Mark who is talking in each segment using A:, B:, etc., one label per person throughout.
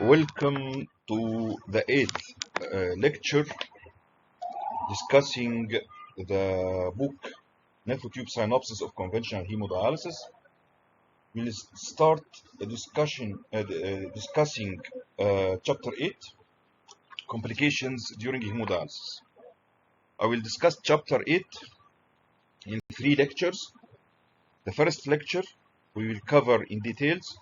A: Welcome to the 8th lecture discussing the book Nephrotube Synopsis of Conventional Hemodialysis. We'll start a discussion discussing Chapter 8, Complications During Hemodialysis. I will discuss Chapter 8 in 3 lectures. The first lecture we will cover in details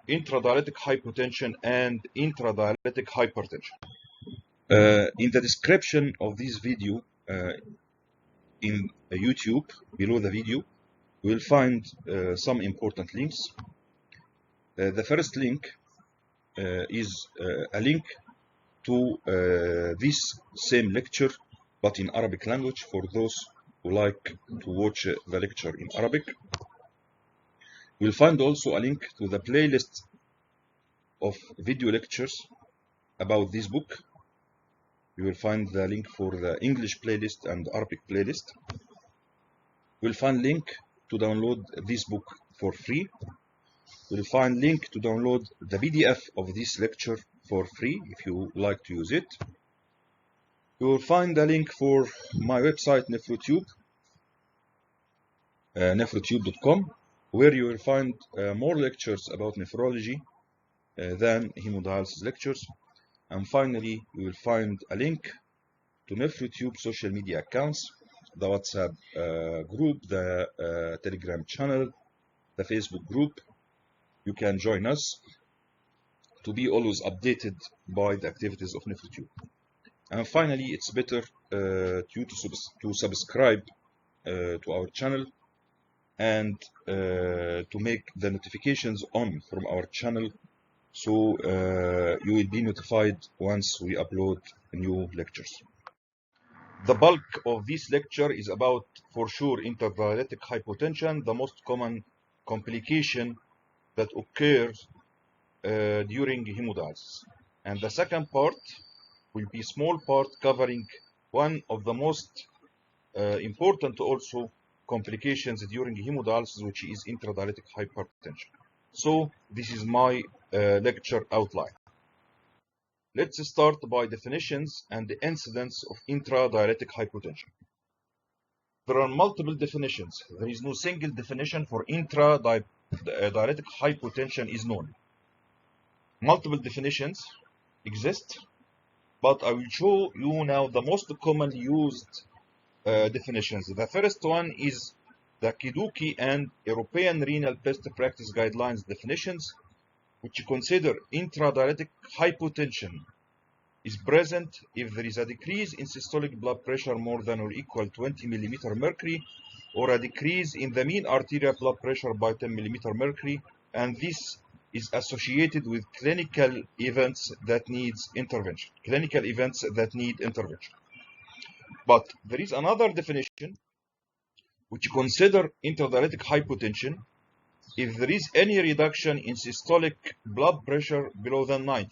A: intradialytic hypotension and intradialytic hypertension. In the description of this video in YouTube, below the video, you will find some important links. The first link is a link to this same lecture, but in Arabic language, for those who like to watch the lecture in Arabic. You'll find also a link to the playlist of video lectures about this book. You will find the link for the English playlist and Arabic playlist. You'll find link to download this book for free. You'll find link to download the PDF of this lecture for free if you like to use it. You will find a link for my website Nephrotube, nephrotube.com, where you will find more lectures about nephrology than hemodialysis lectures. And finally, you will find a link to Nephrotube social media accounts, the WhatsApp group, the Telegram channel, the Facebook group. You can join us to be always updated by the activities of Nephrotube. And finally, it's better to subscribe to our channel and to make the notifications on from our channel, so you will be notified once we upload new lectures. The bulk of this lecture is about, for sure, intradialytic hypotension, the most common complication that occurs during hemodialysis. And the second part will be a small part covering one of the most important also complications during hemodialysis, which is intradialytic hypertension. So this is my lecture outline. Let's start by definitions and the incidence of intradialytic hypotension. There are multiple definitions. There is no single definition for intradialytic hypotension is known. Multiple definitions exist, but I will show you now the most commonly used definitions. The first one is the Kiduki and European Renal Best Practice Guidelines definitions, which consider intradialytic hypotension is present if there is a decrease in systolic blood pressure more than or equal 20 mm mercury, or a decrease in the mean arterial blood pressure by 10 mm mercury, and this is associated with clinical events that need intervention. But there is another definition which consider intradialytic hypotension if there is any reduction in systolic blood pressure below than 90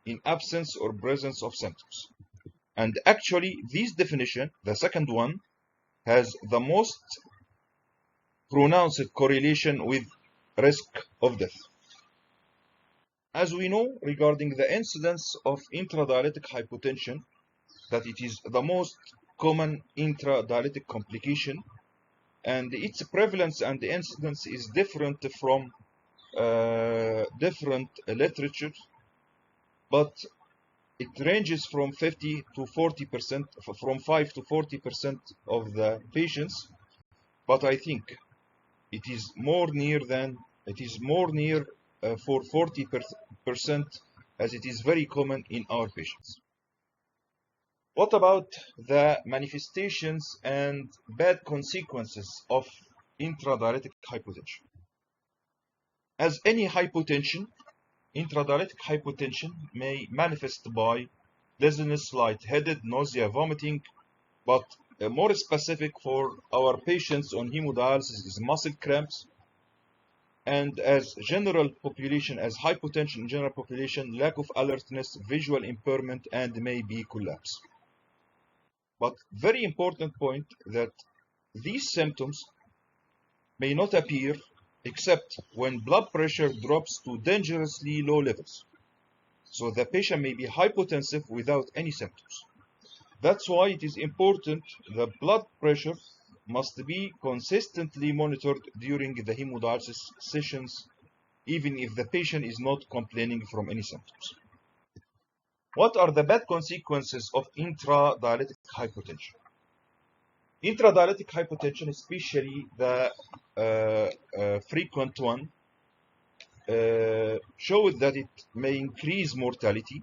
A: in absence or presence of symptoms. And actually this definition, the second one, has the most pronounced correlation with risk of death. As we know regarding the incidence of intradialytic hypotension, that it is the most common intradialytic complication, and its prevalence and the incidence is different from different literature, but it ranges from 50 to 40%, from 5 to 40% of the patients. But I think it is more near for 40%, as it is very common in our patients. What about the manifestations and bad consequences of intradialytic hypotension? As any hypotension, intradialytic hypotension may manifest by dizziness, lightheaded, nausea, vomiting, but more specific for our patients on hemodialysis is muscle cramps, and as general population, as hypotension in general population, lack of alertness, visual impairment, and maybe collapse. But very important point that these symptoms may not appear except when blood pressure drops to dangerously low levels. So the patient may be hypotensive without any symptoms. That's why it is important the blood pressure must be consistently monitored during the hemodialysis sessions, even if the patient is not complaining from any symptoms. What are the bad consequences of intradialytic hypotension? Intradialytic hypotension, especially the frequent one, showed that it may increase mortality.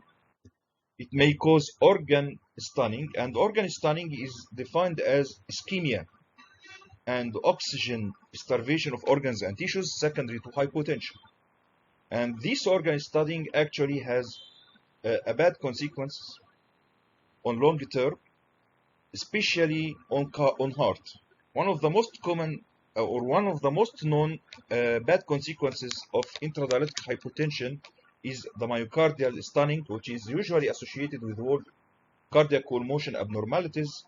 A: It may cause organ stunning, and organ stunning is defined as ischemia and oxygen starvation of organs and tissues secondary to hypotension. And this organ stunning actually has a bad consequences on long term, especially on heart. One of the most common or one of the most known bad consequences of intradialytic hypotension is the myocardial stunning, which is usually associated with cardiac wall motion abnormalities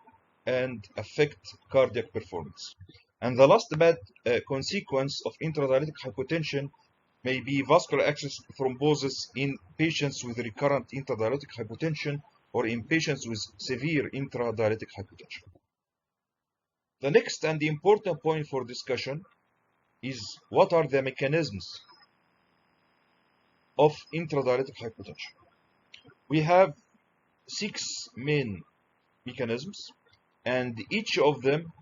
A: and affect cardiac performance. And the last bad consequence of intradialytic hypotension may be vascular access thrombosis in patients with recurrent intradialytic hypotension or in patients with severe intradialytic hypotension. The next and the important point for discussion is what are the mechanisms of intradialytic hypotension. We have 6 main mechanisms, and each of them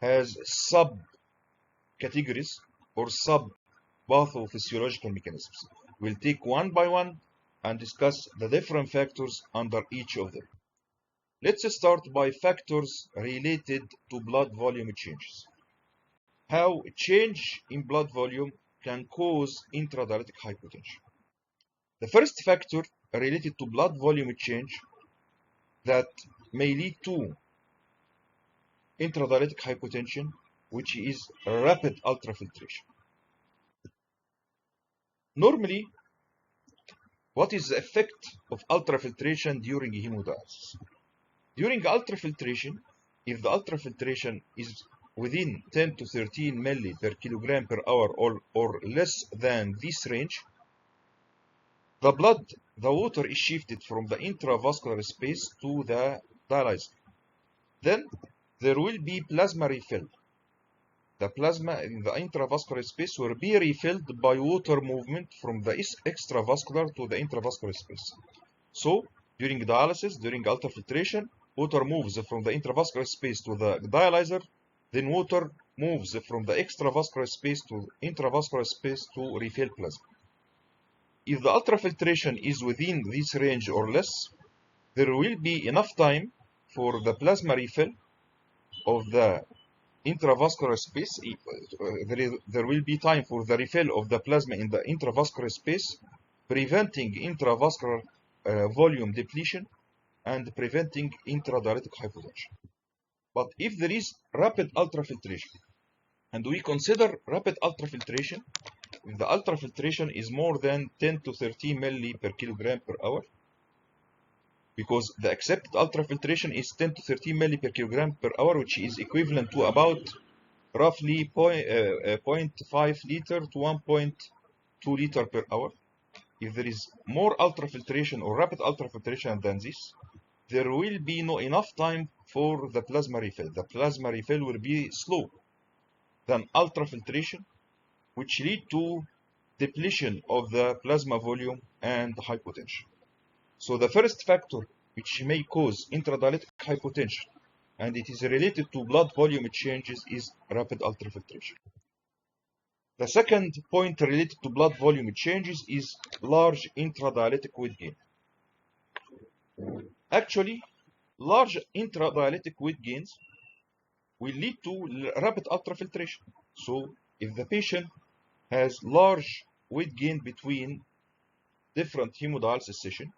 A: has sub-categories or sub-pathophysiological mechanisms. We'll take one by one and discuss the different factors under each of them. Let's start by factors related to blood volume changes. How change in blood volume can cause intradialytic hypotension. The first factor related to blood volume change that may lead to intradialytic hypotension, which is rapid ultrafiltration. Normally, what is the effect of ultrafiltration during hemodialysis? During ultrafiltration, if the ultrafiltration is within 10 to 13 milli per kilogram per hour or less than this range, the water is shifted from the intravascular space to the dialyzer. Then there will be plasma refill. The plasma in the intravascular space will be refilled by water movement from the extravascular to the intravascular space. So during dialysis, during ultrafiltration, water moves from the intravascular space to the dialyzer, then water moves from the extravascular space to intravascular space to refill plasma. If the ultrafiltration is within this range or less, there will be enough time for the plasma refill of the intravascular space. There will be time for the refill of the plasma in the intravascular space, preventing intravascular volume depletion and preventing intradialytic hypotension. But if there is rapid ultrafiltration, and we consider rapid ultrafiltration, if the ultrafiltration is more than 10 to 13 milli per kilogram per hour, because the accepted ultrafiltration is 10 to 13 milli per kilogram per hour, which is equivalent to about roughly 0.5 liter to 1.2 liter per hour. If there is more ultrafiltration or rapid ultrafiltration than this, there will be not enough time for the plasma refill. The plasma refill will be slow than ultrafiltration, which lead to depletion of the plasma volume and hypotension. So the first factor which may cause intradialytic hypotension, and it is related to blood volume changes, is rapid ultrafiltration. The second point related to blood volume changes is large intradialytic weight gain. Actually, large intradialytic weight gains will lead to rapid ultrafiltration. So if the patient has large weight gain between different hemodialysis sessions,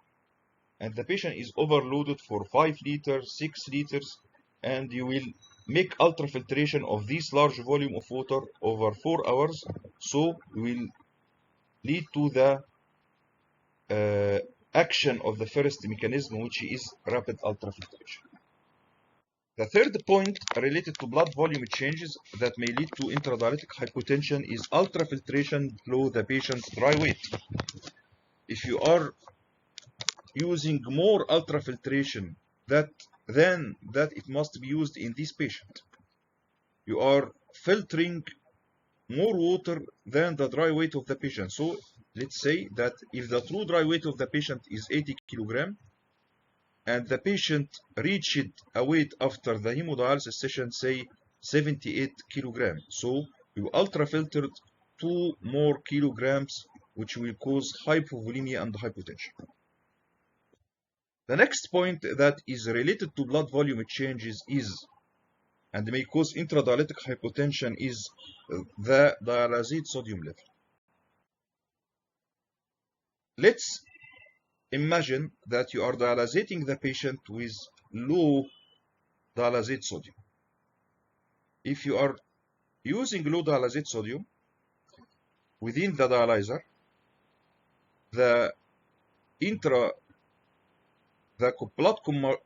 A: and the patient is overloaded for 5 liters, 6 liters, and you will make ultrafiltration of this large volume of water over 4 hours, so will lead to the action of the first mechanism, which is rapid ultrafiltration. The third point related to blood volume changes that may lead to intradialytic hypotension is ultrafiltration below the patient's dry weight. If you are using more ultrafiltration than that it must be used in this patient, you are filtering more water than the dry weight of the patient. So let's say that if the true dry weight of the patient is 80 kg and the patient reached a weight after the hemodialysis session, say 78 kg, so you ultrafiltered 2 more kilograms, which will cause hypovolemia and hypotension. The next point that is related to blood volume changes is, and may cause intradialytic hypotension, is the dialysate sodium level. Let's imagine that you are dialysating the patient with low dialysate sodium. If you are using low dialysate sodium within the dialyzer, the blood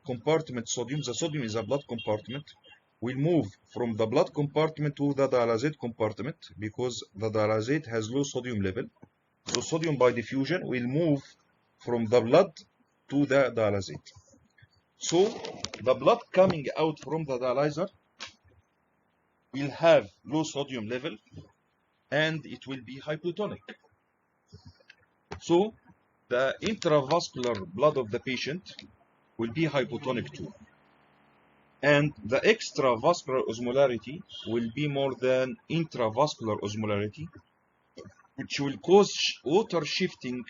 A: compartment sodium, the sodium is a blood compartment, will move from the blood compartment to the dialysate compartment because the dialysate has low sodium level. So sodium by diffusion will move from the blood to the dialysate. So the blood coming out from the dialyzer will have low sodium level and it will be hypotonic. So the intravascular blood of the patient will be hypotonic too. And the extravascular osmolarity will be more than intravascular osmolarity, which will cause water shifting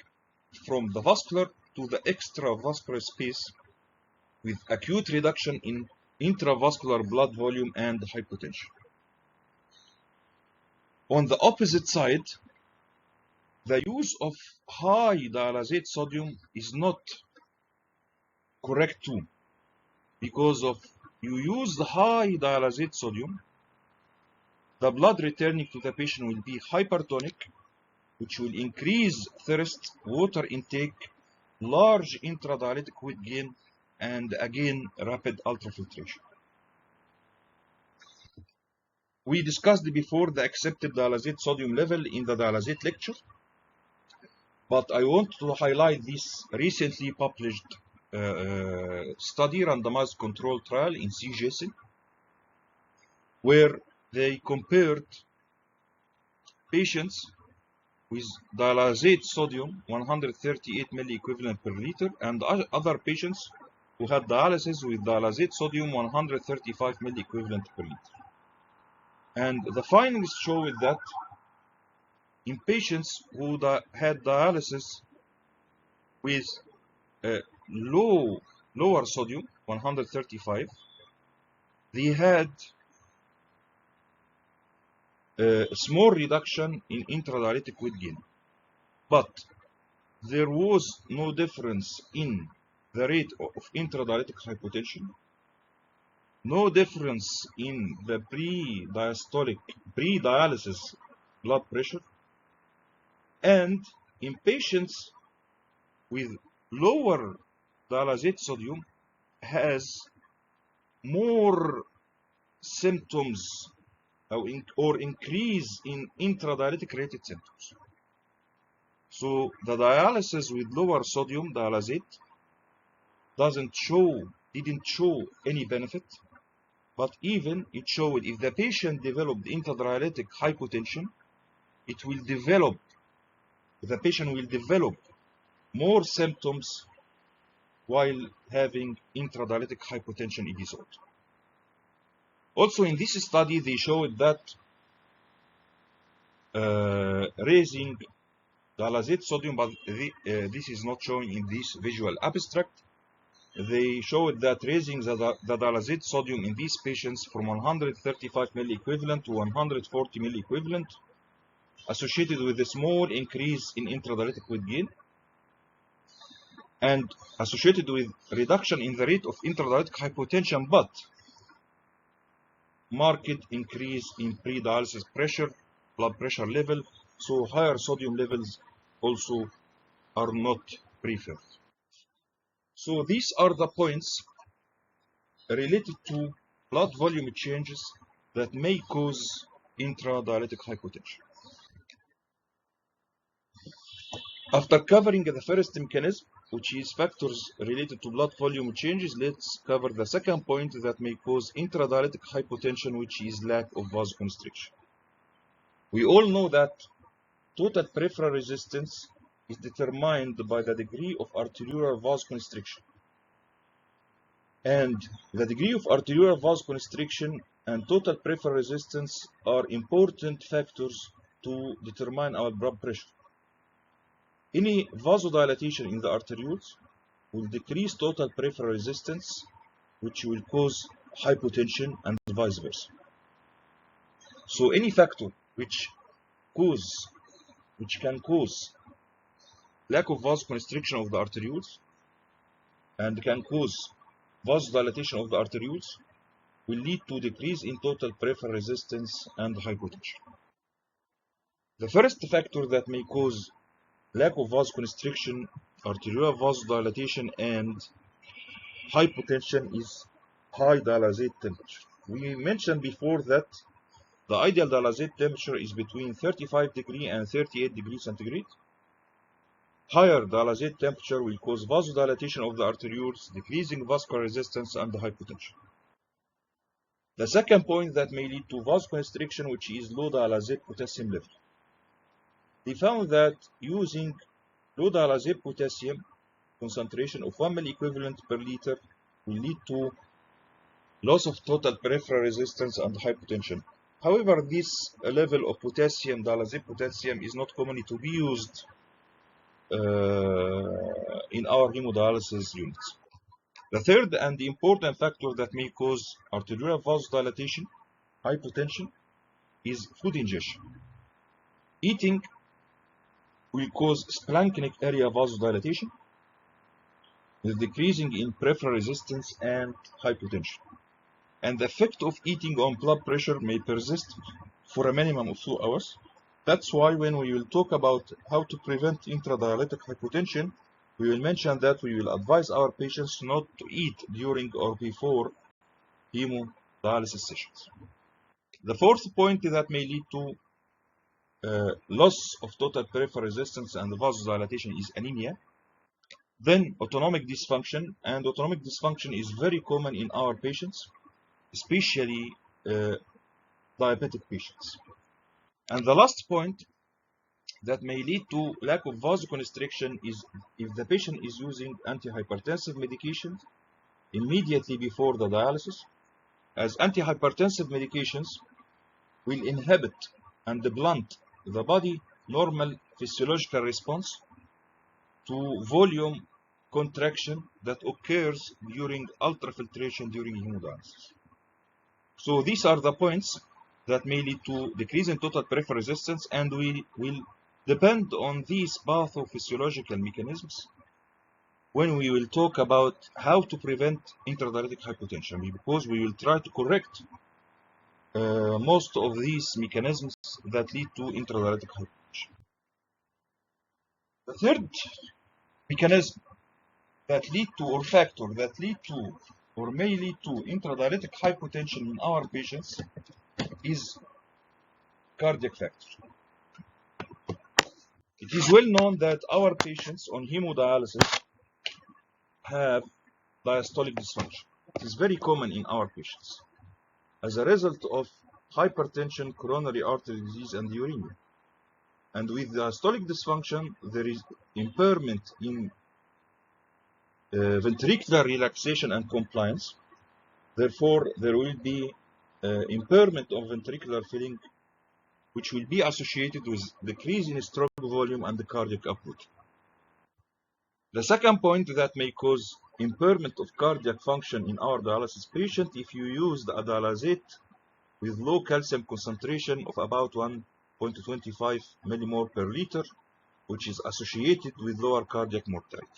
A: from the vascular to the extravascular space with acute reduction in intravascular blood volume and hypotension. On the opposite side, the use of high dialysate sodium is not correct too, because of you use the high dialysate sodium, the blood returning to the patient will be hypertonic, which will increase thirst, water intake, large intradialytic weight gain, and again rapid ultrafiltration. We discussed before the accepted dialysate sodium level in the Dialysate lecture, but I want to highlight this recently published study randomized control trial in CJSN, where they compared patients with dialysate sodium 138 milliequivalent per liter and other patients who had dialysis with dialysate sodium 135 milliequivalent per liter. And the findings showed that in patients who had dialysis with lower sodium 135, they had a small reduction in intradialytic weight gain, but there was no difference in the rate of intradialytic hypotension, no difference in the pre-dialysis blood pressure, and in patients with lower dialysate sodium has more symptoms or increase in intradialytic related symptoms. So the dialysis with lower sodium dialysate didn't show any benefit, but even it showed if the patient developed intradialytic hypotension, the patient will develop more symptoms while having intradialytic hypotension episode. Also in this study, they showed that raising dialysate sodium, but this is not shown in this visual abstract. They showed that raising the dialysate sodium in these patients from 135 milliequivalent to 140 milliequivalent associated with a small increase in intradialytic weight gain and associated with reduction in the rate of intradialytic hypotension, but marked increase in pre-dialysis pressure, blood pressure level, so higher sodium levels also are not preferred. So these are the points related to blood volume changes that may cause intradialytic hypotension. After covering the first mechanism, which is factors related to blood volume changes, let's cover the second point that may cause intradialytic hypotension, which is lack of vasoconstriction. We all know that total peripheral resistance is determined by the degree of arterial vasoconstriction. And the degree of arterial vasoconstriction and total peripheral resistance are important factors to determine our blood pressure. Any vasodilatation in the arterioles will decrease total peripheral resistance, which will cause hypotension and vice versa. So any factor which can cause lack of vasoconstriction of the arterioles and can cause vasodilatation of the arterioles will lead to decrease in total peripheral resistance and hypotension. The first factor that may cause lack of vasoconstriction, arterial vasodilatation, and hypotension is high dialysate temperature. We mentioned before that the ideal dialysate temperature is between 35 degrees and 38 degrees centigrade. Higher dialysate temperature will cause vasodilatation of the arterioles, decreasing vascular resistance and hypotension. The second point that may lead to vasoconstriction, which is low dialysate potassium level. They found that using low dialysate potassium concentration of 1 ml equivalent per liter will lead to loss of total peripheral resistance and hypotension. However, this level of potassium, dialysate potassium, is not commonly to be used in our hemodialysis units. The third and important factor that may cause arterial vasodilatation, hypotension, is food ingestion. Eating will cause splanchnic area vasodilatation with decreasing in peripheral resistance and hypotension. And the effect of eating on blood pressure may persist for a minimum of 2 hours. That's why when we will talk about how to prevent intradialytic hypotension, we will mention that we will advise our patients not to eat during or before hemodialysis sessions. The fourth point that may lead to loss of total peripheral resistance and vasodilatation is anemia. Then autonomic dysfunction, and autonomic dysfunction is very common in our patients, especially diabetic patients. And the last point that may lead to lack of vasoconstriction is if the patient is using antihypertensive medications immediately before the dialysis, as antihypertensive medications will inhibit and blunt the body normal physiological response to volume contraction that occurs during ultrafiltration during hemodialysis. So these are the points that may lead to decrease in total peripheral resistance, and we will depend on these pathophysiological mechanisms when we will talk about how to prevent intradialytic hypotension, because we will try to correct most of these mechanisms that lead to intradialytic hypotension. The third mechanism that lead to, or factor that lead to, or may lead to intradialytic hypotension in our patients is cardiac factor. It is well known that our patients on hemodialysis have diastolic dysfunction. It is very common in our patients as a result of hypertension, coronary artery disease, and uremia. And with diastolic dysfunction, there is impairment in ventricular relaxation and compliance. Therefore, there will be impairment of ventricular filling, which will be associated with decrease in stroke volume and the cardiac output. The second point that may cause impairment of cardiac function in our dialysis patient, if you use the dialysate with low calcium concentration of about 1.25 millimole per liter, which is associated with lower cardiac mortality.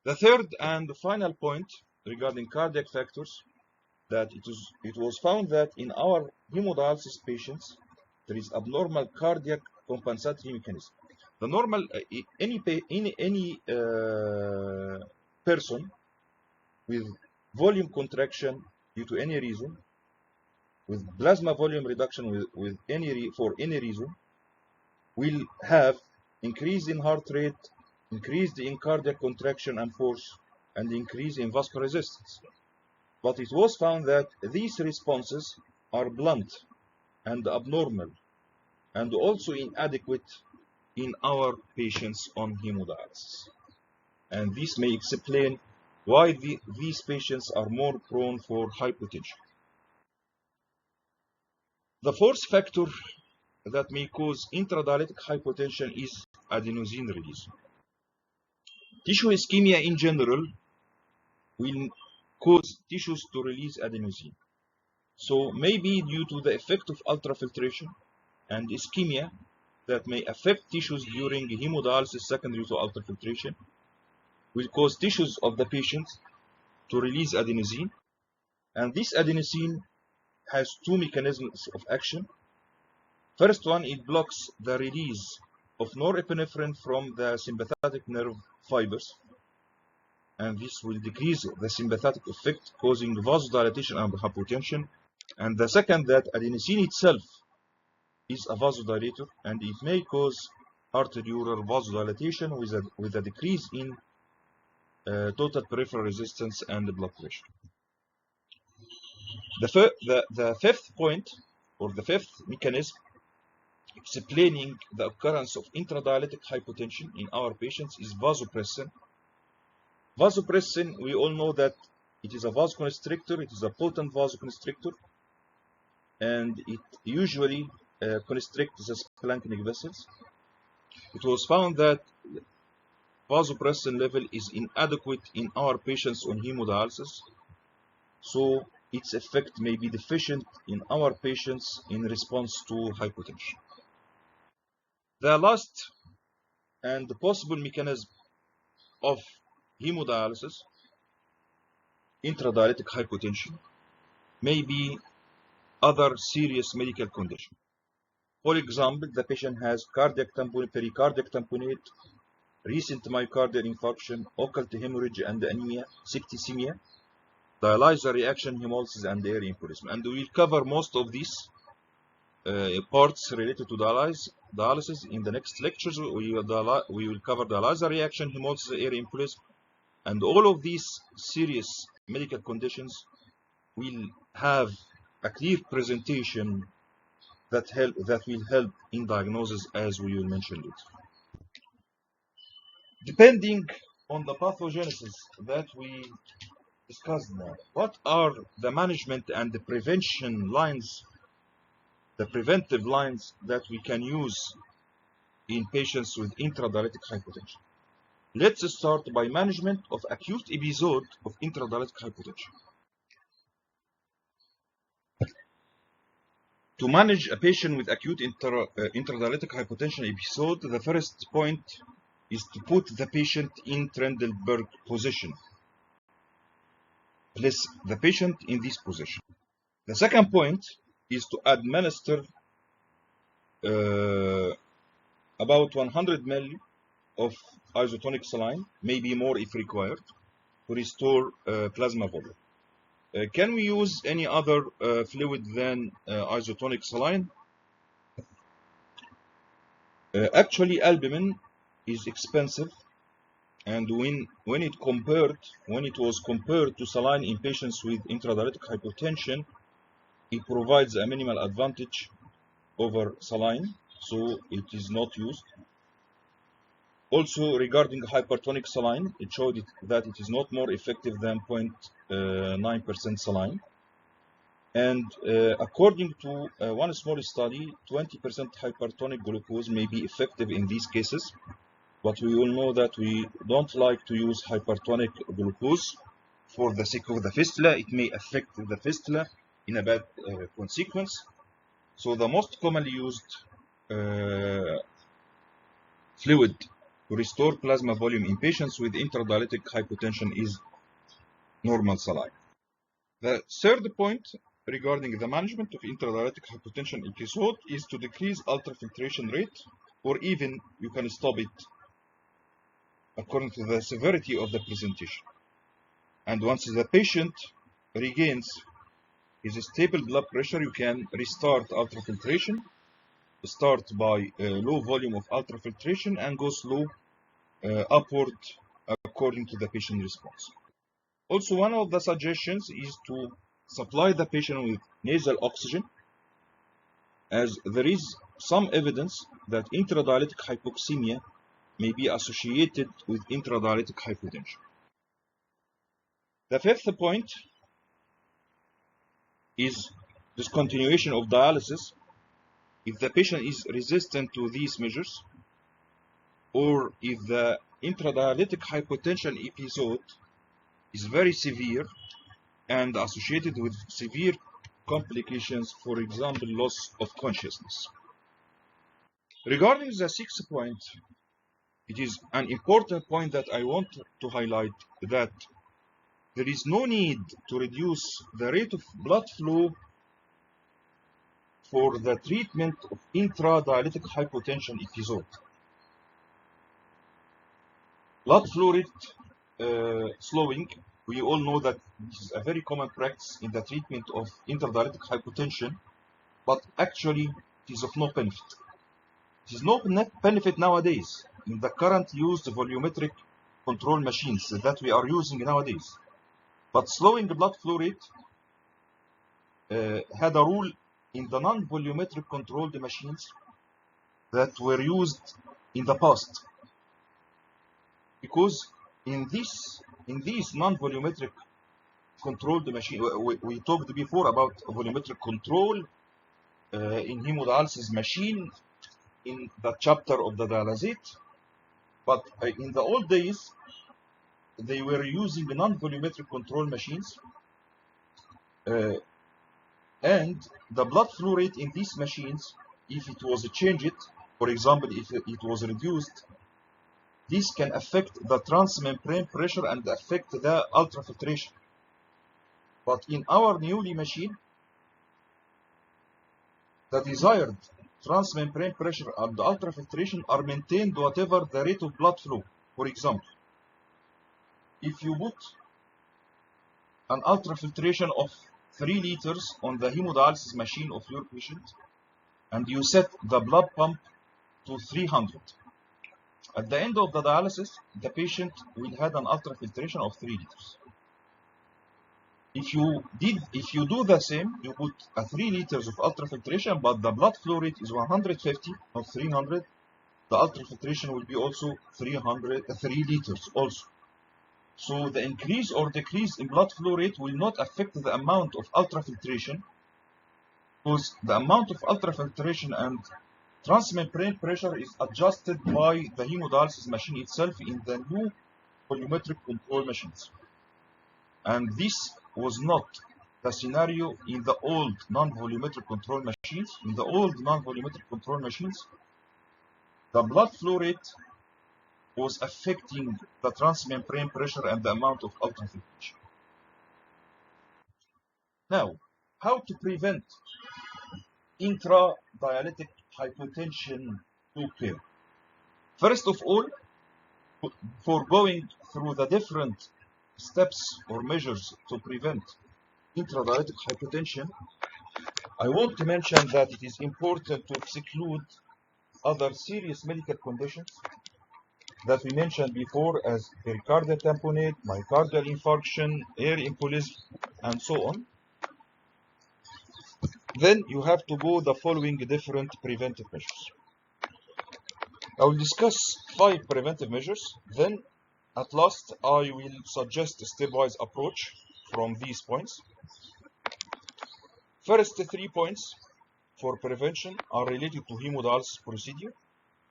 A: The third and final point regarding cardiac factors, that it was found that in our hemodialysis patients there is abnormal cardiac compensatory mechanism. The normal any person with volume contraction due to any reason, with plasma volume reduction for any reason, will have increase in heart rate, increase in cardiac contraction and force, and increase in vascular resistance. But it was found that these responses are blunt and abnormal and also inadequate in our patients on hemodialysis. And this may explain why these patients are more prone for hypotension. The fourth factor that may cause intradialytic hypotension is adenosine release. Tissue ischemia in general will cause tissues to release adenosine. So maybe due to the effect of ultrafiltration and ischemia that may affect tissues during hemodialysis secondary to ultrafiltration will cause tissues of the patient to release adenosine. And this adenosine has two mechanisms of action. First one, it blocks the release of norepinephrine from the sympathetic nerve fibers, and this will decrease the sympathetic effect, causing vasodilatation and hypotension. And the second, that adenosine itself is a vasodilator, and it may cause arteriolar vasodilatation with a decrease in total peripheral resistance and blood pressure. The fifth point, or the fifth mechanism explaining the occurrence of intradialytic hypotension in our patients is vasopressin. Vasopressin, we all know that it is a vasoconstrictor, it is a potent vasoconstrictor, and it usually constricts the splanchnic vessels. It was found that vasopressin level is inadequate in our patients on hemodialysis, so its effect may be deficient in our patients in response to hypotension. The last and possible mechanism of hemodialysis, intradialytic hypotension, may be other serious medical condition. For example, the patient has cardiac tamponade, pericardiac tamponade, recent myocardial infarction, occult hemorrhage and anemia, septicemia, dialyzer reaction, hemolysis, and air embolism. And we will cover most of these parts related to dialysis in the next lectures. We will cover dialyzer reaction, hemolysis, air embolism, and all of these serious medical conditions will have a clear presentation that will help in diagnosis, as we will mention later. Depending on the pathogenesis that we discussed now, what are the management and the prevention lines, the preventive lines that we can use in patients with intradialytic hypotension? Let's start by management of acute episode of intradialytic hypotension. To manage a patient with acute intradialytic hypotension episode, the first point is to put the patient in Trendelenburg position. Place the patient in this position. The second point is to administer about 100 ml of isotonic saline, maybe more if required, to restore plasma volume. Can we use any other fluid than isotonic saline? Actually, albumin is expensive, and when it was compared to saline in patients with intradialytic hypotension, it provides a minimal advantage over saline, so it is not used. Also, regarding hypertonic saline, it showed that it is not more effective than 0.9% saline. And according to one small study, 20% hypertonic glucose may be effective in these cases. But we all know that we don't like to use hypertonic glucose for the sake of the fistula. It may affect the fistula in a bad consequence. So the most commonly used fluid to restore plasma volume in patients with intradialytic hypotension is normal saline. The third point regarding the management of intradialytic hypotension episode is to decrease ultrafiltration rate, or even you can stop it according to the severity of the presentation. And once the patient regains is a stable blood pressure, you can restart ultrafiltration. Start by low volume of ultrafiltration and go slow upward according to the patient response. Also, one of the suggestions is to supply the patient with nasal oxygen, as there is some evidence that intradialytic hypoxemia may be associated with intradialytic hypotension. The fifth point is discontinuation of dialysis if the patient is resistant to these measures, or if the intradialytic hypotension episode is very severe and associated with severe complications, for example, loss of consciousness. Regarding the sixth point, it is an important point that I want to highlight, that there is no need to reduce the rate of blood flow for the treatment of intradialytic hypotension episode. Blood flow rate slowing, we all know that this is a very common practice in the treatment of intradialytic hypotension, but actually it is of no benefit. It is no benefit nowadays in the current used volumetric control machines that we are using nowadays. But slowing the blood flow rate had a rule in the non-volumetric controlled machines that were used in the past. Because in these non-volumetric controlled machine, we talked before about volumetric control in hemodialysis machine in the chapter of the Dialysate, but in the old days they were using non-volumetric control machines, and the blood flow rate in these machines, if it was changed, for example, if it was reduced, this can affect the transmembrane pressure and affect the ultrafiltration. But in our newly machine, the desired transmembrane pressure and the ultrafiltration are maintained whatever the rate of blood flow. For example, if you put an ultrafiltration of 3 liters on the hemodialysis machine of your patient, and you set the blood pump to 300, at the end of the dialysis, the patient will have an ultrafiltration of 3 liters. If you do the same, you put 3 liters of ultrafiltration, but the blood flow rate is 150, not 300, the ultrafiltration will be also 3 liters also. So the increase or decrease in blood flow rate will not affect the amount of ultrafiltration, because the amount of ultrafiltration and transmembrane pressure is adjusted by the hemodialysis machine itself in the new volumetric control machines. And this was not the scenario in the old non-volumetric control machines. In the old non-volumetric control machines, the blood flow rate was affecting the transmembrane pressure and the amount of ultrafiltration. Now, how to prevent intradialytic hypotension to occur? First of all, for going through the different steps or measures to prevent intradialytic hypotension, I want to mention that it is important to exclude other serious medical conditions that we mentioned before, as pericardial tamponade, myocardial infarction, air embolism, and so on. Then you have to go the following different preventive measures. I will discuss 5 preventive measures, then at last I will suggest a stepwise approach from these points. First 3 points for prevention are related to hemodialysis procedure.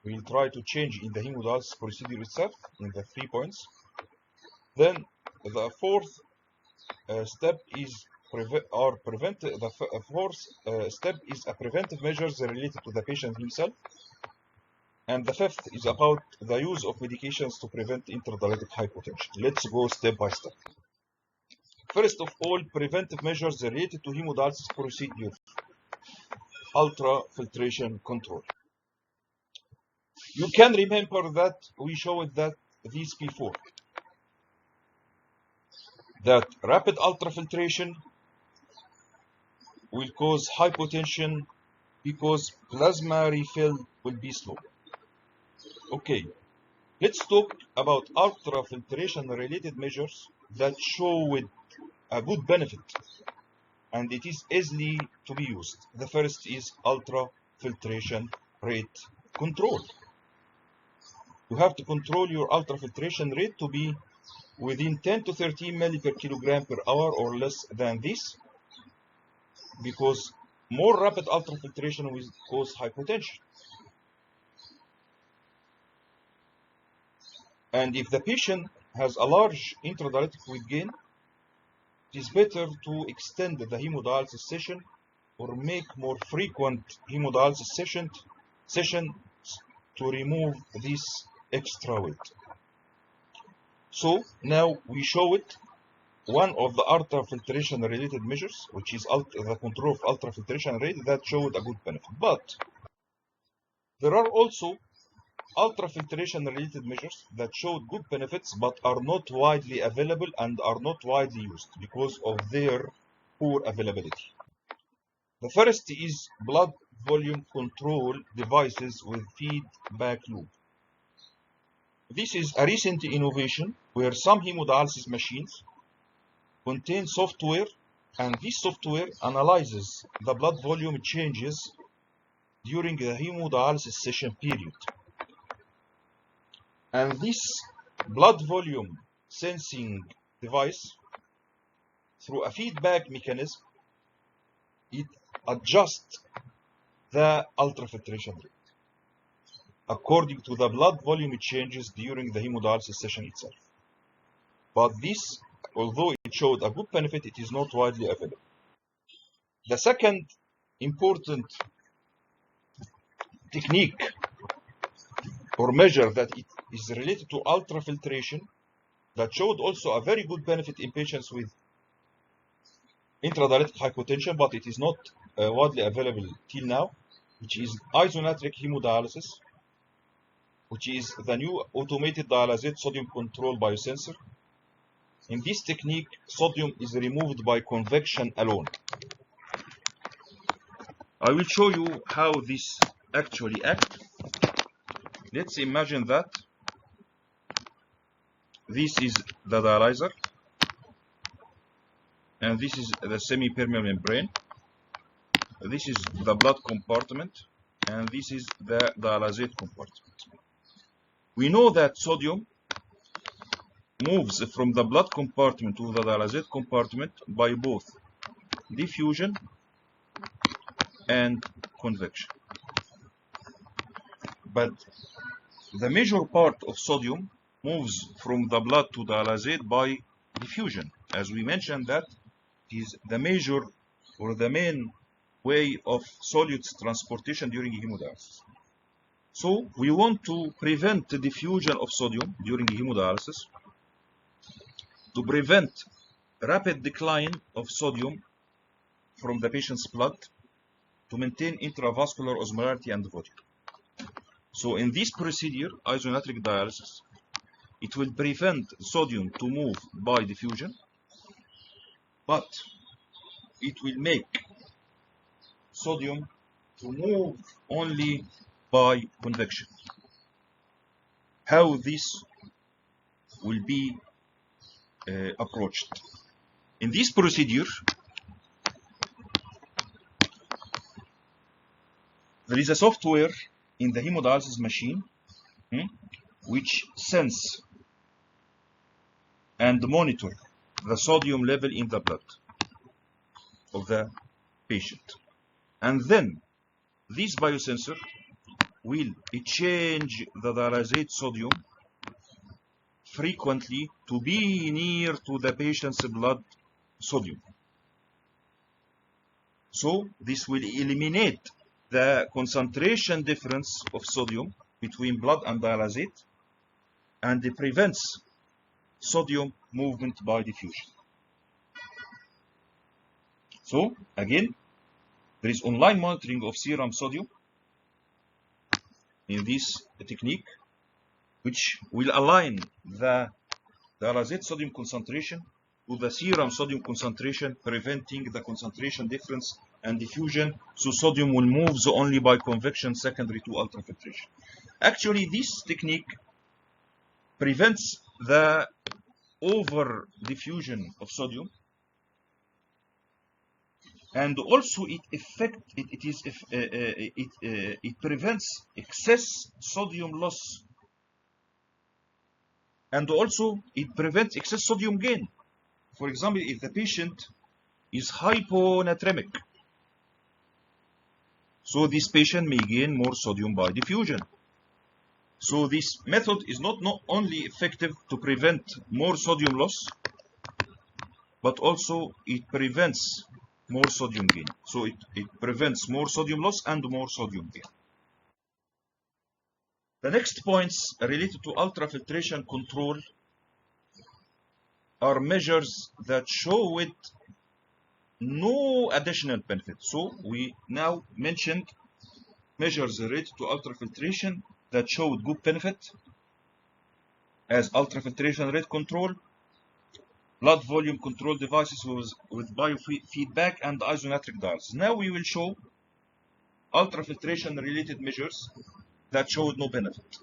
A: We will try to change in the hemodialysis procedure itself in the 3 points. Then the fourth step is a preventive measures related to the patient himself. And the fifth is about the use of medications to prevent intradialytic hypotension. Let's go step by step. First of all, preventive measures related to hemodialysis procedure. Ultrafiltration control. You can remember that we showed that these before. That rapid ultrafiltration will cause hypotension because plasma refill will be slow. Okay, let's talk about ultrafiltration related measures that show a good benefit and it is easily to be used. The first is ultrafiltration rate control. You have to control your ultrafiltration rate to be within 10 to 13 milli per kilogram per hour or less than this, because more rapid ultrafiltration will cause hypotension. And if the patient has a large intradialytic weight gain, it is better to extend the hemodialysis session or make more frequent hemodialysis sessions to remove this extra weight. So now we show it one of the ultrafiltration related measures, which is the control of ultrafiltration rate, that showed a good benefit. But there are also ultrafiltration related measures that showed good benefits but are not widely available and are not widely used because of their poor availability. The first is blood volume control devices with feedback loop. This is a recent innovation where some hemodialysis machines contain software, and this software analyzes the blood volume changes during the hemodialysis session period. And this blood volume sensing device, through a feedback mechanism, it adjusts the ultrafiltration rate according to the blood volume changes during the hemodialysis session itself. But this, although it showed a good benefit, it is not widely available. The second important technique or measure that it is related to ultrafiltration that showed also a very good benefit in patients with intradialytic hypotension, but it is not widely available till now, which is isonatric hemodialysis, which is the new automated Dialysate sodium control biosensor. In this technique, sodium is removed by convection alone. I will show you how this actually acts. Let's imagine that this is the dialyzer, and this is the semi-permeable membrane. This is the blood compartment, and this is the dialysate compartment. We know that sodium moves from the blood compartment to the dialysate compartment by both diffusion and convection. But the major part of sodium moves from the blood to dialysate by diffusion. As we mentioned, that is the major or the main way of solutes transportation during hemodialysis. So we want to prevent the diffusion of sodium during hemodialysis, to prevent rapid decline of sodium from the patient's blood, to maintain intravascular osmolarity and volume. So in this procedure, isonatric dialysis, it will prevent sodium to move by diffusion, but it will make sodium to move only by convection. How this will be approached? In this procedure, there is a software in the hemodialysis machine which sense and monitor the sodium level in the blood of the patient. And then this biosensor will change the dialysate sodium frequently to be near to the patient's blood sodium. So this will eliminate the concentration difference of sodium between blood and dialysate, and it prevents sodium movement by diffusion. So again, there is online monitoring of serum sodium in this technique, which will align the dialysate sodium concentration to the serum sodium concentration, preventing the concentration difference and diffusion, so sodium will move only by convection secondary to ultrafiltration. Actually, this technique prevents the over diffusion of sodium, and also it prevents excess sodium loss, and also it prevents excess sodium gain. For example, if the patient is hyponatremic, so this patient may gain more sodium by diffusion. So this method is not only effective to prevent more sodium loss, but also it prevents more sodium gain. So it prevents more sodium loss and more sodium gain. The next points related to ultrafiltration control are measures that show with no additional benefit. So we now mentioned measures related to ultrafiltration that showed good benefit, as ultrafiltration rate control, blood volume control devices with biofeedback, and isonatric dialysis. Now we will show ultrafiltration related measures that showed no benefit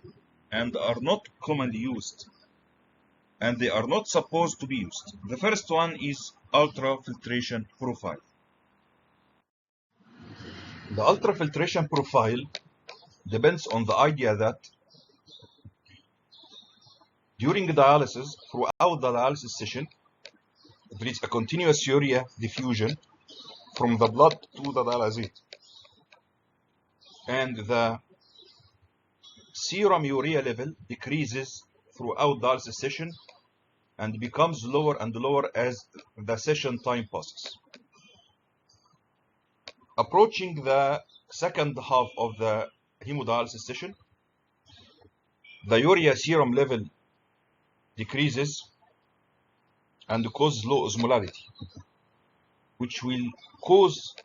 A: and are not commonly used, and they are not supposed to be used. The first one is ultrafiltration profile. The ultrafiltration profile depends on the idea that during dialysis, throughout the dialysis session, there is a continuous urea diffusion from the blood to the dialysate, and the serum urea level decreases throughout dialysis session and becomes lower and lower as the session time passes. Approaching the second half of the hemodialysis session, the urea serum level decreases and causes low osmolarity, which will cause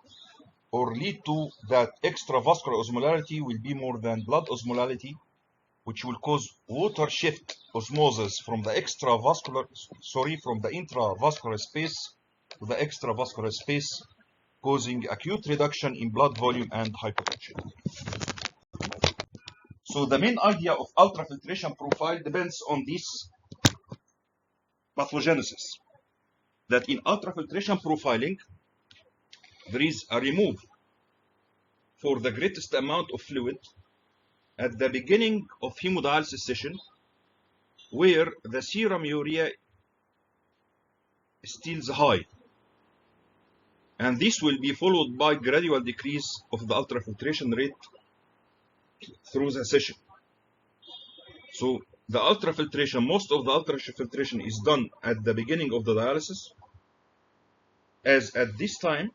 A: or lead to that extravascular osmolarity will be more than blood osmolarity, which will cause water shift osmosis from the intravascular space to the extravascular space, causing acute reduction in blood volume and hypotension. So the main idea of ultrafiltration profile depends on this pathogenesis, that in ultrafiltration profiling there is a remove for the greatest amount of fluid at the beginning of hemodialysis session, where the serum urea is still high, and this will be followed by gradual decrease of the ultrafiltration rate through the session. So the ultrafiltration, most of the ultrafiltration is done at the beginning of the dialysis, as at this time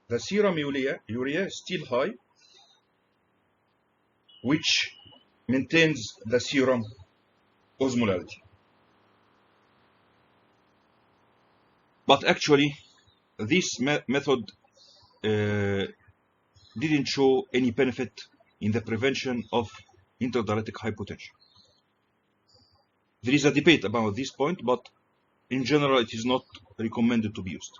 A: the serum urea is still high, which maintains the serum osmolarity. But actually, this method didn't show any benefit in the prevention of intradialytic hypotension. There is a debate about this point, but in general it is not recommended to be used.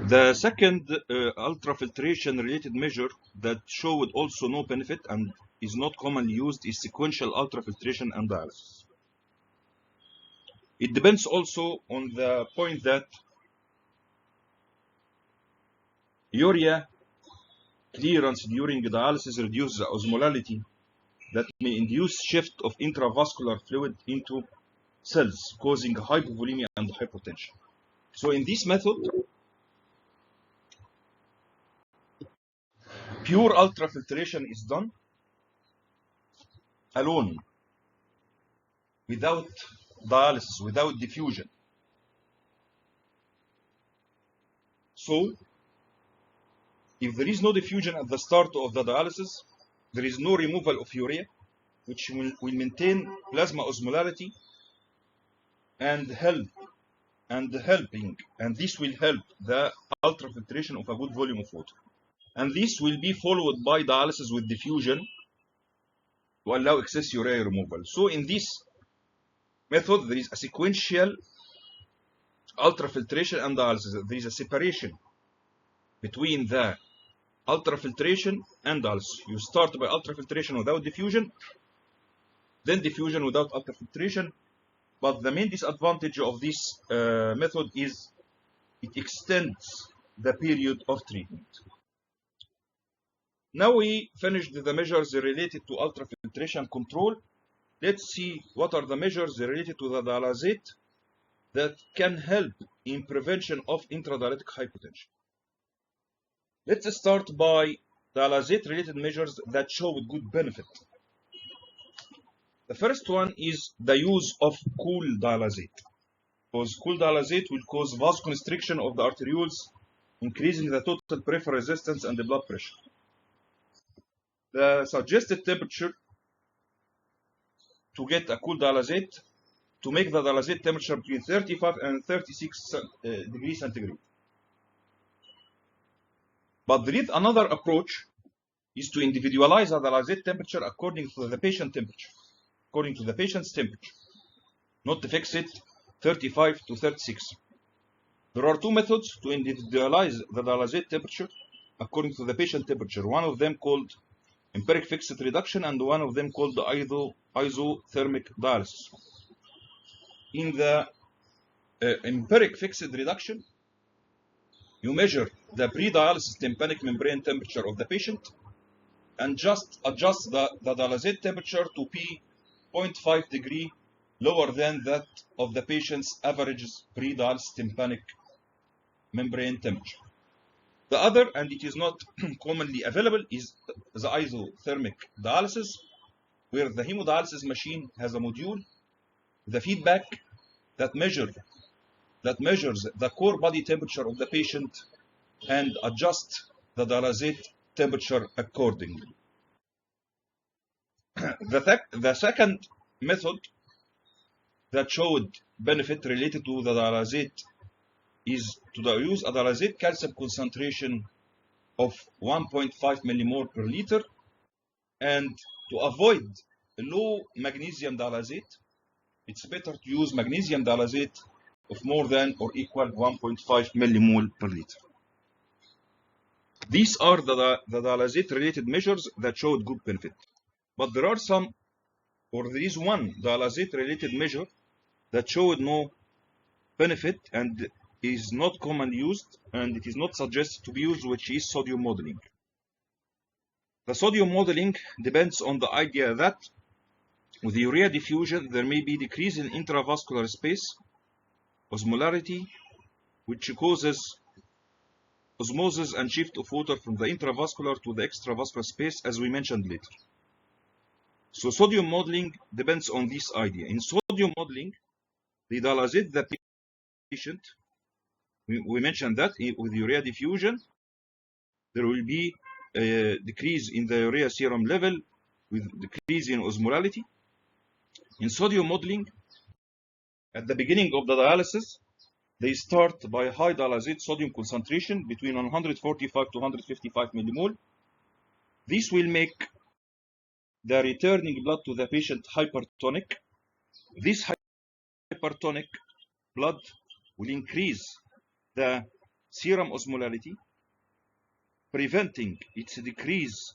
A: The second ultrafiltration related measure that showed also no benefit and is not commonly used is sequential ultrafiltration and dialysis. It depends also on the point that urea clearance during dialysis reduces the osmolarity that may induce shift of intravascular fluid into cells, causing hypovolemia and hypotension. So in this method, pure ultrafiltration is done alone, without dialysis, without diffusion. So if there is no diffusion at the start of the dialysis, there is no removal of urea, which will maintain plasma osmolarity and this will help the ultrafiltration of a good volume of water. And this will be followed by dialysis with diffusion to allow excess urea removal. So in this method, there is a sequential ultrafiltration and dialysis. There is a separation between the ultrafiltration and dialysis. You start by ultrafiltration without diffusion, then diffusion without ultrafiltration. But the main disadvantage of this method is it extends the period of treatment. Now we finished the measures related to ultrafiltration control. Let's see what are the measures related to the dialysate that can help in prevention of intradialytic hypotension. Let's start by dialysate related measures that show good benefit. The first one is the use of cool dialysate, because cool dialysate will cause vasoconstriction of the arterioles, increasing the total peripheral resistance and the blood pressure. The suggested temperature to get a cool dialysate, to make the dialysate temperature between 35 and 36 degrees centigrade. But there is another approach, is to individualize the dialysate temperature according to the patient temperature, according to the patient's temperature, not to fix it 35 to 36. There are two methods to individualize the dialysate temperature according to the patient temperature. One of them called empiric fixed reduction, and one of them called the isothermic dialysis. In the empiric fixed reduction, you measure the pre-dialysis tympanic membrane temperature of the patient and just adjust the dialysate temperature to be 0.5 degree lower than that of the patient's average pre-dialysis tympanic membrane temperature. The other, and it is not commonly available, is the isothermic dialysis, where the hemodialysis machine has a module with a feedback that measures the core body temperature of the patient and adjusts the dialysate temperature accordingly. The second method that showed benefit related to the dialysate is to use a dialysate calcium concentration of 1.5 millimole per liter, and to avoid low magnesium dialysate, it's better to use magnesium dialysate of more than or equal 1.5 millimole per liter. These are the dialysate related measures that showed good benefit. But there is one dialysate related measure that showed no benefit and is not commonly used, and it is not suggested to be used, which is sodium modeling. The sodium modeling depends on the idea that with urea diffusion there may be decrease in intravascular space, osmolarity, which causes osmosis and shift of water from the intravascular to the extravascular space, as we mentioned later. So sodium modeling depends on this idea. In sodium modeling, they dialysate the patient. We mentioned that with urea diffusion, there will be a decrease in the urea serum level with decrease in osmolality. In sodium modeling, at the beginning of the dialysis, they start by high dialysate sodium concentration between 145 to 155 millimole. This will make the returning blood to the patient hypertonic. This hypertonic blood will increase the serum osmolality, preventing its decrease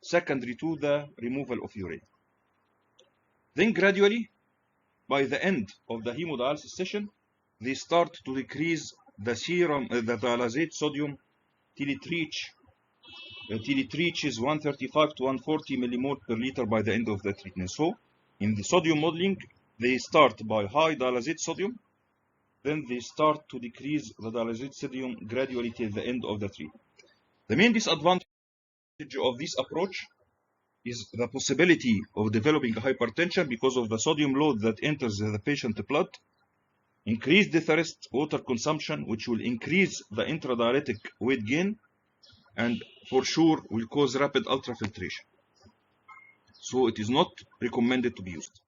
A: secondary to the removal of urea. Then gradually, by the end of the hemodialysis session, they start to decrease the serum, the dialysate sodium till it reaches 135 to 140 millimole per liter by the end of the treatment. So, in the sodium modeling, they start by high dialysate sodium, then they start to decrease the dialysate sodium gradually till the end of the treatment. The main disadvantage of this approach is the possibility of developing hypertension because of the sodium load that enters the patient's blood, increased thirst, water consumption, which will increase the intradialytic weight gain, and for sure will cause rapid ultrafiltration. So it is not recommended to be used.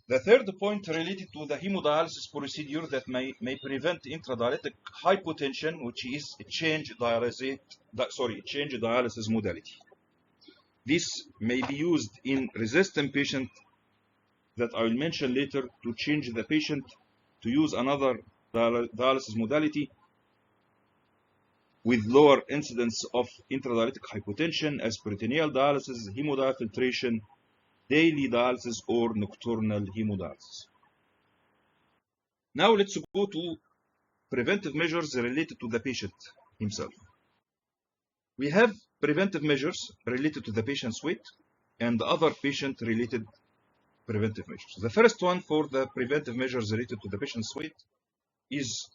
A: The third point related to the hemodialysis procedure that may prevent intradialytic hypotension, which is change dialysis modality. This may be used in resistant patients that I will mention later to change the patient to use another dialysis modality. with lower incidence of intradialytic hypotension as peritoneal dialysis, hemodiafiltration, daily dialysis, or nocturnal hemodialysis. Now let's go to preventive measures related to the patient himself. We have preventive measures related to the patient's weight and other patient-related preventive measures. The first one for the preventive measures related to the patient's weight is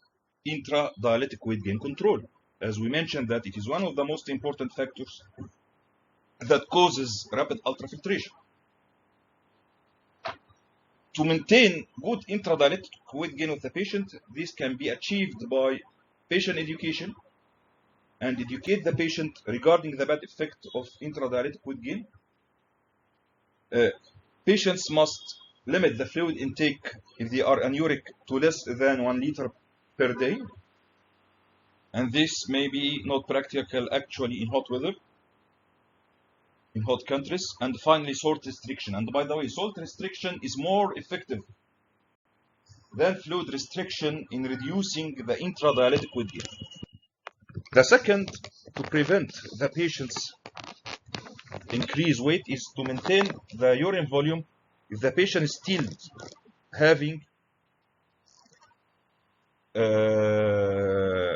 A: intradialytic weight gain control. As we mentioned, that it is one of the most important factors that causes rapid ultrafiltration. To maintain good intradialytic weight gain of the patient, this can be achieved by patient education and educate the patient regarding the bad effect of intradialytic weight gain. Patients must limit the fluid intake if they are anuric to less than 1 liter per day. And this may be not practical actually in hot weather, in hot countries. And finally, salt restriction. And by the way, salt restriction is more effective than fluid restriction in reducing the intradialytic weight gain. The second, to prevent the patient's increased weight, is to maintain the urine volume if the patient is still having a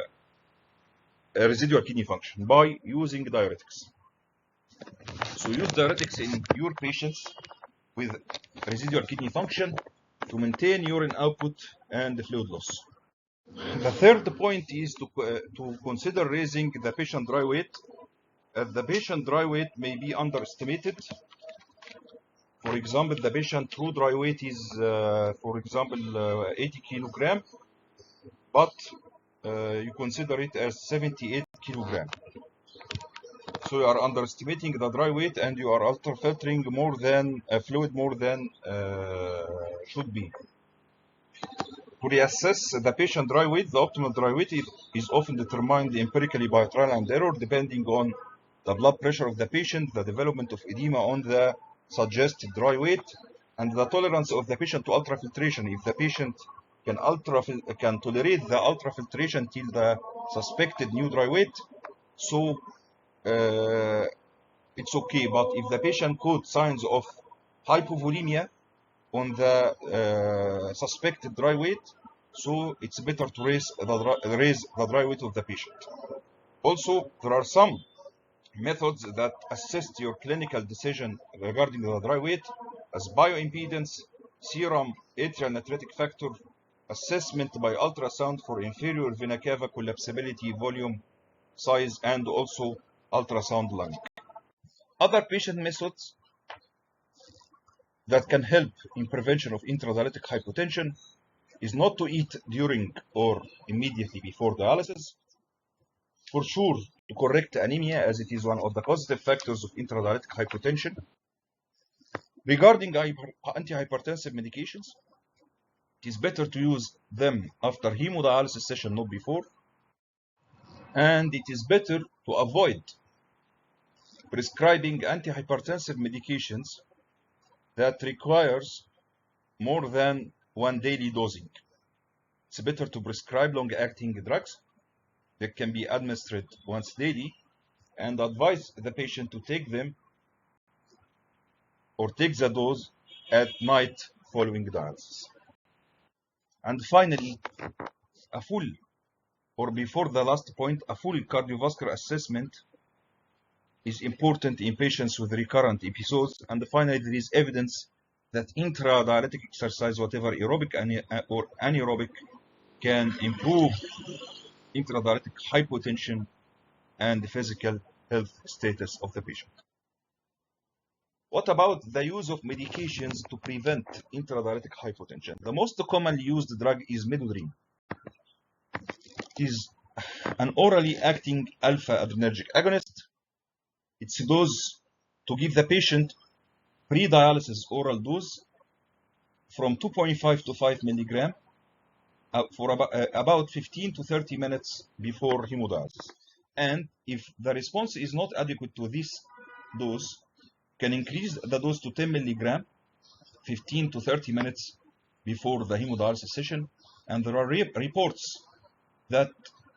A: residual kidney function by using diuretics. So use diuretics in your patients with residual kidney function to maintain urine output and fluid loss. The third point is to consider raising the patient dry weight. The patient dry weight may be underestimated. For example, the patient true dry weight is, for example, 80 kilogram, but you consider it as 78 kilogram. So you are underestimating the dry weight and you are ultrafiltering more than fluid more than should be. To reassess the patient dry weight, the optimal dry weight is often determined empirically by trial and error, depending on the blood pressure of the patient, the development of edema on the suggested dry weight, and the tolerance of the patient to ultrafiltration. If the patient can tolerate the ultrafiltration till the suspected new dry weight, so it's okay. But if the patient showed signs of hypovolemia on the suspected dry weight, so it's better to raise the dry weight of the patient. Also, there are some methods that assist your clinical decision regarding the dry weight, as bioimpedance, serum atrial natriuretic factor, assessment by ultrasound for inferior vena cava collapsibility, volume, size, and also ultrasound lung. Other patient methods that can help in prevention of intradialytic hypotension is not to eat during or immediately before dialysis. For sure, to correct anemia, as it is one of the positive factors of intradialytic hypotension. Regarding antihypertensive medications, it is better to use them after hemodialysis session, not before. And it is better to avoid prescribing antihypertensive medications that requires more than 1 daily dosing. It's better to prescribe long-acting drugs that can be administered once daily, and advise the patient to take them or take the dose at night following dialysis. And finally, a full, or before the last point, a full cardiovascular assessment is important in patients with recurrent episodes. And finally, there is evidence that intradialytic exercise, whatever aerobic or anaerobic, can improve intradialytic hypotension and the physical health status of the patient. What about the use of medications to prevent intradialytic hypotension? The most commonly used drug is midodrine. It is an orally acting alpha adrenergic agonist. It's a dose to give the patient pre-dialysis oral dose from 2.5 to 5 milligram for about 15 to 30 minutes before hemodialysis. And if the response is not adequate to this dose, can increase the dose to 10 milligram 15 to 30 minutes before the hemodialysis session. And there are reports that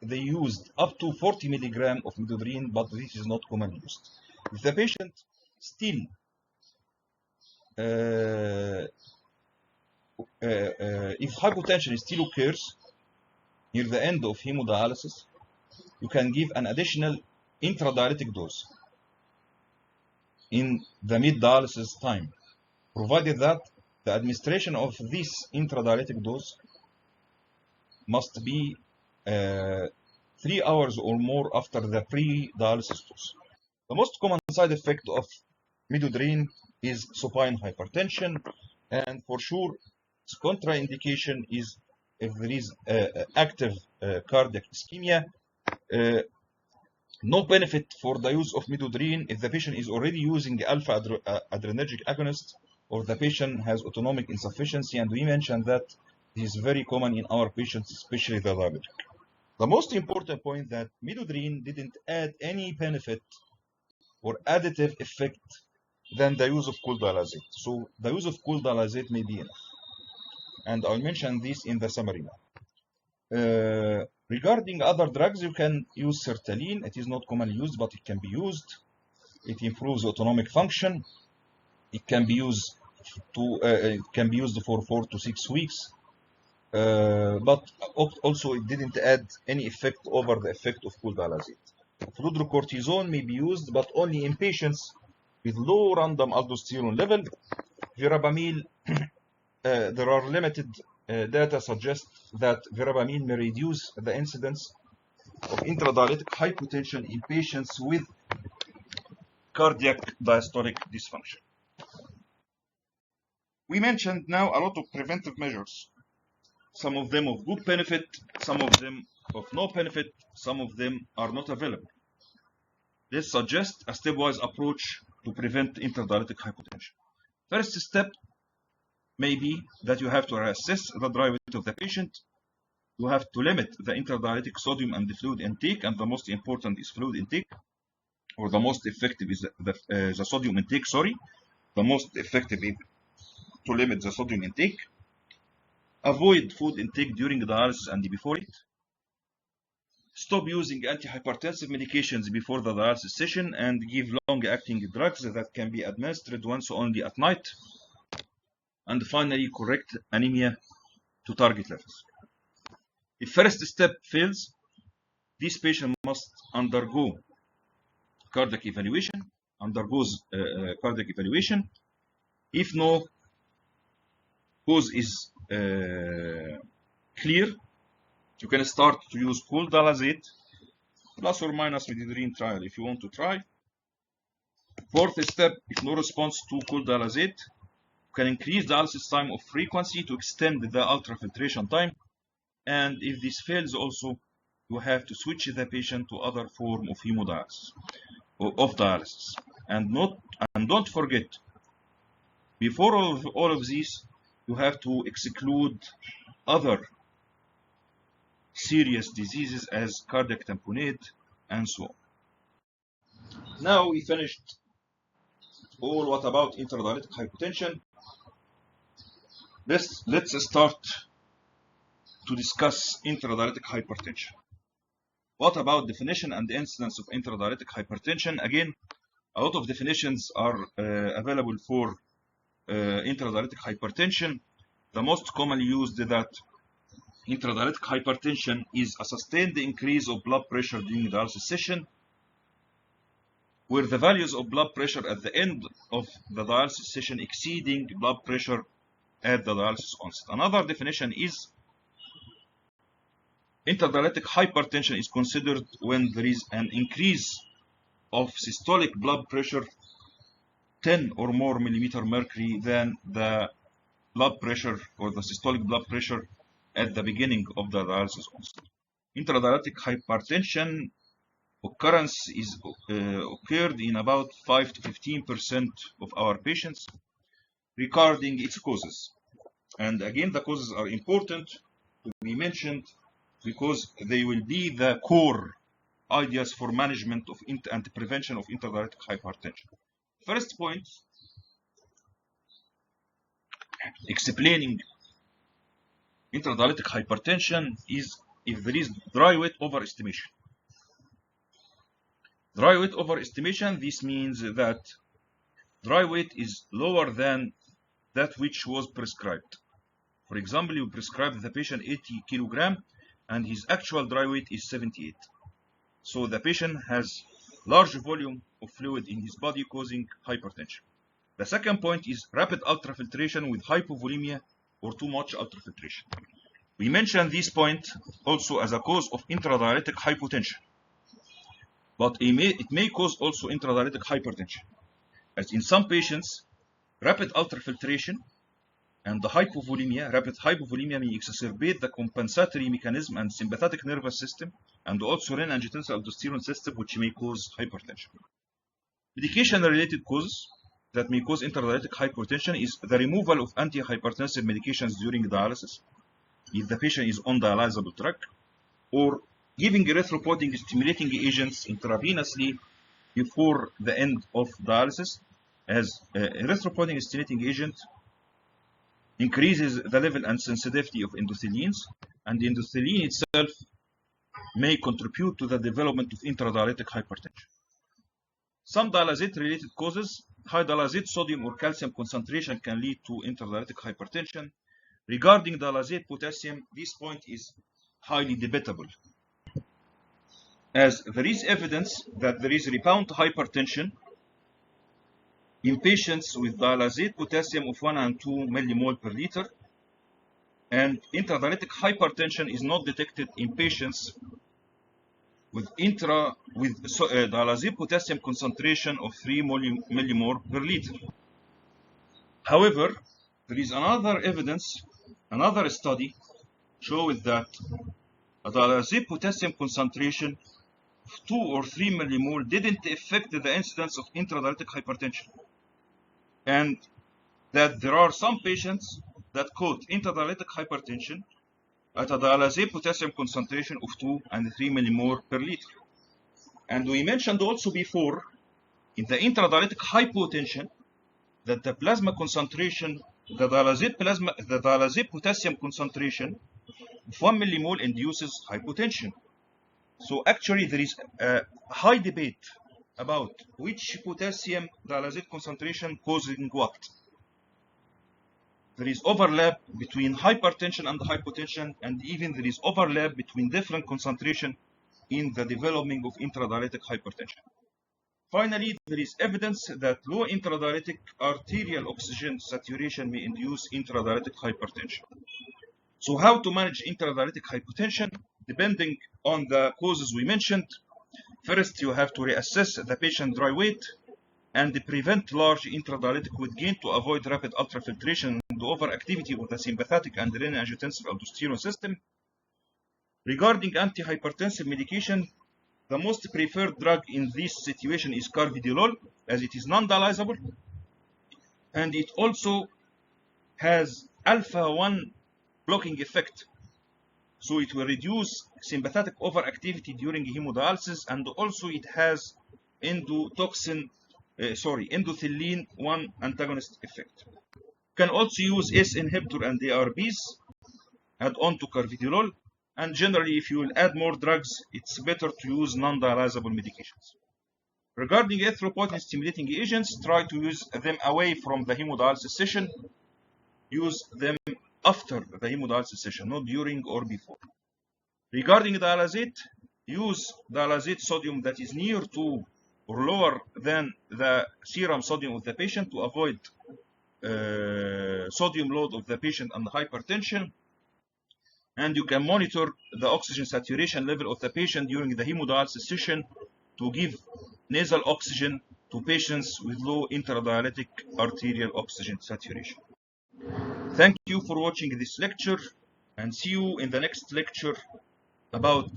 A: they used up to 40 milligram of midodrine, but this is not commonly used. If the patient still if hypotension still occurs near the end of hemodialysis, you can give an additional intradialytic dose in the mid-dialysis time, provided that the administration of this intradialytic dose must be 3 hours or more after the pre-dialysis dose. The most common side effect of midodrine is supine hypertension, and for sure its contraindication is if there is active cardiac ischemia. No benefit for the use of midodrine if the patient is already using alpha adrenergic agonist or the patient has autonomic insufficiency, and we mentioned that this is very common in our patients, especially the diabetic. The most important point that midodrine didn't add any benefit or additive effect than the use of cold dialysate. So the use of cold dialysate may be enough. And I'll mention this in the summary now. Regarding other drugs, you can use sertraline. It is not commonly used, but it can be used. It improves autonomic function. It can be used for 4 to 6 weeks. But also it didn't add any effect over the effect of cold dialysate. Fludrocortisone may be used, but only in patients with low random aldosterone level. Verapamil, there are limited data suggest that verapamil may reduce the incidence of intradialytic hypotension in patients with cardiac diastolic dysfunction. We mentioned now a lot of preventive measures, some of them of good benefit, some of them of no benefit, some of them are not available. This suggests a stepwise approach to prevent intradialytic hypotension. First step may be that you have to assess the dry weight of the patient. You have to limit the intradialytic sodium and the fluid intake, and the most important is fluid intake, or the most effective is the sodium intake, sorry. The most effective is to limit the sodium intake. Avoid food intake during dialysis and before it. Stop using antihypertensive medications before the dialysis session and give long-acting drugs that can be administered once only at night. And finally, correct anemia to target levels. If first step fails, this patient must undergo cardiac evaluation, cardiac evaluation. If no cause is clear, you can start to use cold dialysate plus or minus midodrine trial if you want to try. Fourth step, if no response to cold dialysate, you can increase dialysis time of frequency to extend the ultrafiltration time. And if this fails also, you have to switch the patient to other form of hemodialysis or of dialysis. And don't forget, before all of these, you have to exclude other serious diseases as cardiac tamponade and so on. Now we finished all what about intradialytic hypotension. Let's start to discuss intradialytic hypertension. What about definition and incidence of intradialytic hypertension? Again, a lot of definitions are available for intradialytic hypertension. The most commonly used is that intradialytic hypertension is a sustained increase of blood pressure during the dialysis session, where the values of blood pressure at the end of the dialysis session exceeding blood pressure at the dialysis onset. Another definition is intradialytic hypertension is considered when there is an increase of systolic blood pressure 10 or more millimeter mercury than the blood pressure or the systolic blood pressure at the beginning of the dialysis onset. Intradialytic hypertension occurrence is occurred in about 5 to 15% of our patients, regarding its causes. And again, the causes are important to be mentioned because they will be the core ideas for management of and prevention of intradialytic hypertension. First point, explaining intradialytic hypertension is if there is dry weight overestimation. Dry weight overestimation, this means that dry weight is lower than that which was prescribed. For example, you prescribe the patient 80 kilogram and his actual dry weight is 78. So the patient has large volume of fluid in his body causing hypertension. The second point is rapid ultrafiltration with hypovolemia or too much ultrafiltration. We mentioned this point also as a cause of intradialytic hypotension, but it may cause also intradialytic hypertension, as in some patients, rapid ultrafiltration and the hypovolemia, rapid hypovolemia may exacerbate the compensatory mechanism and sympathetic nervous system, and also renin-angiotensin-aldosterone system, which may cause hypertension. Medication-related causes that may cause intradialytic hypertension is the removal of antihypertensive medications during dialysis, if the patient is on dialysable drug, or giving erythropoietin stimulating agents intravenously before the end of dialysis, as erythropoietin stimulating agent increases the level and sensitivity of endothelins, and the endothelin itself may contribute to the development of intradialytic hypertension. Some dialysate-related causes, high dialysate sodium or calcium concentration can lead to intradialytic hypertension. Regarding dialysate potassium, this point is highly debatable, as there is evidence that there is rebound hypertension in patients with dialysate potassium of 1 and 2 millimole per liter, and intradialytic hypertension is not detected in patients with dialysate potassium concentration of 3 millimole per liter. However, there is another evidence, another study shows that a dialysate potassium concentration of 2 or 3 millimole didn't affect the incidence of intradialytic hypertension, and that there are some patients that caught intradialytic hypertension at a dialysate potassium concentration of 2 and 3 millimole per liter. And we mentioned also before in the intradialytic hypotension that the plasma concentration, the dialysate potassium concentration of 1 millimole induces hypotension. So actually there is a high debate about which potassium dialysate concentration causing what. There is overlap between hypertension and hypotension, and even there is overlap between different concentration in the development of intradialytic hypertension. Finally, there is evidence that low intradialytic arterial oxygen saturation may induce intradialytic hypertension. So how to manage intradialytic hypotension? Depending on the causes we mentioned, first you have to reassess the patient dry weight and prevent large intradialytic weight gain to avoid rapid ultrafiltration and overactivity of the sympathetic and renin-angiotensin-aldosterone system. Regarding antihypertensive medication, the most preferred drug in this situation is carvedilol, as it is non-dialysable, and it also has alpha-1 blocking effect. So it will reduce sympathetic overactivity during hemodialysis, and also it has endothelin 1 antagonist effect. You can also use ACE inhibitor and ARBs add on to carvedilol, and generally if you will add more drugs, it's better to use non-dialysable medications. Regarding erythropoietin stimulating agents, try to use them away from the hemodialysis session. Use them after the hemodialysis session, not during or before. Regarding dialysate, use dialysate sodium that is near to or lower than the serum sodium of the patient to avoid sodium load of the patient and hypertension. And you can monitor the oxygen saturation level of the patient during the hemodialysis session to give nasal oxygen to patients with low intradialytic arterial oxygen saturation. Thank you for watching this lecture, and see you in the next lecture about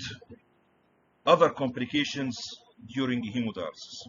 A: other complications during hemodialysis.